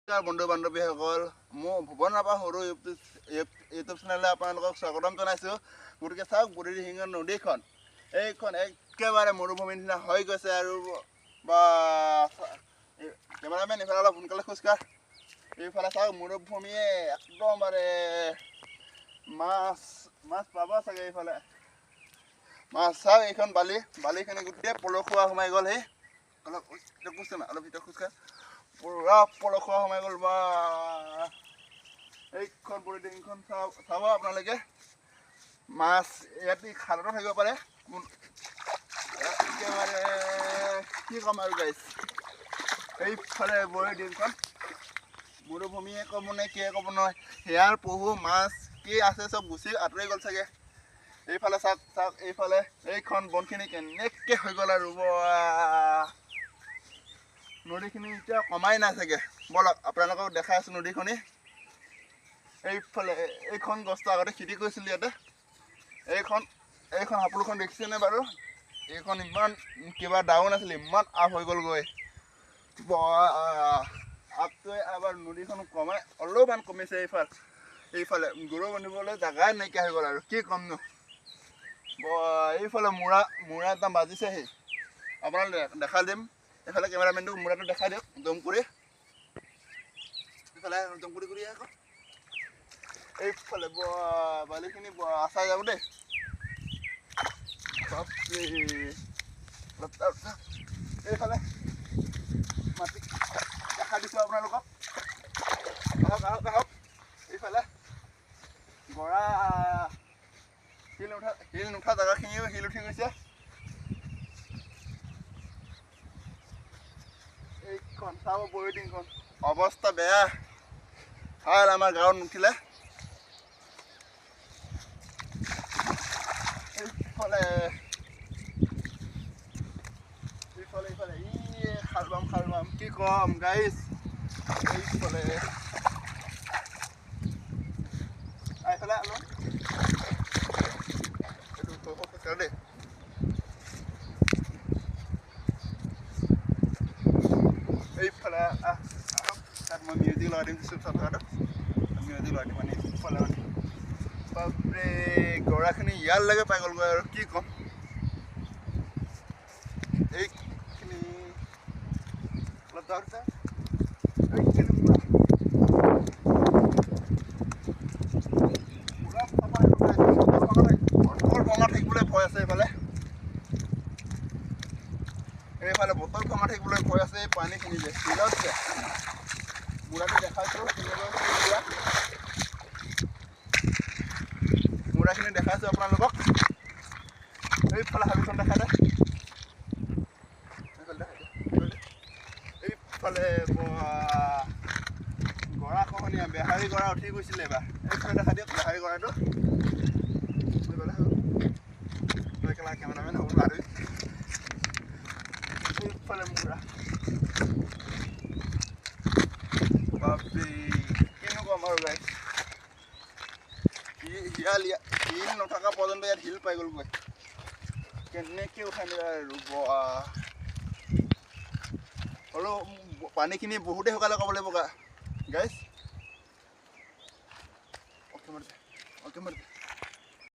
বন্ধু বান্ধৱীসকল মই ভুৱন ৰাভা সৰু ইউটিউব চেনেললৈ আপোনালোকক স্বাগতম জনাইছোঁ। গতিকে চাওক বুঢ়ীদিহিং নদীখন এইখন একেবাৰে মৰুভূমিৰ নিচিনা হৈ গৈছে আৰু বা কেমেৰামেন এইফালে অলপ সোনকালে খোজকাঢ়। এইফালে চাওক মৰুভূমিয়ে একদমবাৰে মাছ পাব চাগে। এইফালে মাছ চাওক এইখন বালিখিনি গোটেই পলসুৱা সোমাই গ'ল। সেই অলপ খোজকাঢ় না অলপ ভিতৰত খোজকাঢ়। পুৰা পলসুৱা সোমাই গ'ল বা এইখন বুঢ়ীদিহিংখন চাব আপোনালোকে। মাছ ইয়াতে খালতো থাকিব পাৰে। একেবাৰে কি ক'ম আৰু গাইছ, এইফালে বুঢ়ীদিহিংখন মৰুভূমিয়ে ক'ব নে কিয়ে ক'ব নহয়, সেয়াৰ পহু মাছ কি আছে চব গুচি আঁতৰি গ'ল চাগে। এইফালে চাওক এইফালে এইখন বনখিনি কেনেকৈ হৈ গ'ল আৰু নদীখিনি এতিয়া কমাই নাই চাগে। বলক আপোনালোকক দেখাই আছোঁ নদীখনি। এইফালে এইখন গছটো আগতে খেতি কৰিছিলোঁ ইয়াতে। এইখন হাপুলখন দেখিছেনে বাৰু? এইখন ইমান কিবা ডাউন আছিলে, ইমান আপ হৈ গ'লগৈ। আপটোৱে এবাৰ নদীখন কমাই অলপমান কমিছে। এইফালে গৰু বান্ধিবলৈ জেগাই নাইকিয়া হৈ গ'ল আৰু কি ক'মনো। এইফালে মূৰা একদম বাজিছেহি, আপোনালোক দেখাই দিম। এইফালে কেমেৰামেনটো মূৰাটো দেখাই দিয়ক জুম কৰি। এইফালে জুম কৰি আকৌ এইফালে বালিখিনি আচাই যাব দেই। এইফালে মাটি দেখাই দিছোঁ আপোনালোকক। আহক এইফালে গৰা শিল নুঠা জেগাখিনিও শিল উঠি গৈছে। এইখন চাব বুঢ়ীদিহিংখন অৱস্থা বেয়া, ভাল আমাৰ গাঁৱত নুঠিলে। এইফালে খাল বাম কি ক'ম গাইছ। এইফালে অলপ দেই। এইফালে তাত মই মিউজিক লগাই দিম থকাটো, মিউজিক লগাই দিম মানে এইফালে মানে বাপৰে গৰাখিনি ইয়ালৈকে পাই গ'লগৈ আৰু কি ক'ম। এইখিনি অলপ যাওঁতে থাকিবলৈ ভয় আছে। এইফালে বটল ভঙা থাকিবলৈ ভয় আছে। এই পানীখিনি যে শিলত যে মূৰাটো দেখাইছোঁ, মূৰাখিনি দেখাইছোঁ আপোনালোকক। এইফালে হাবিখন দেখাই দে। এইফালে গৰা খহনীয়া বেহাৰী গৰা উঠি গৈছিলে এবাৰ। এইফালে দেখা দিয়ক বেহাৰী গৰাটো। কেমেৰামেন হ'ব আৰু এইফালে মূৰা বাপৰে কিনো ক'ম আৰু গাইছ। শিল নথকা পৰ্যন্ত ইয়াত শিল পাই গ'লগৈ। কেনেকৈ উঠাই নিলে আৰু হ'লেও পানীখিনি বহুতেই শুকালে ক'ব লাগিব গাইছ। অ'কে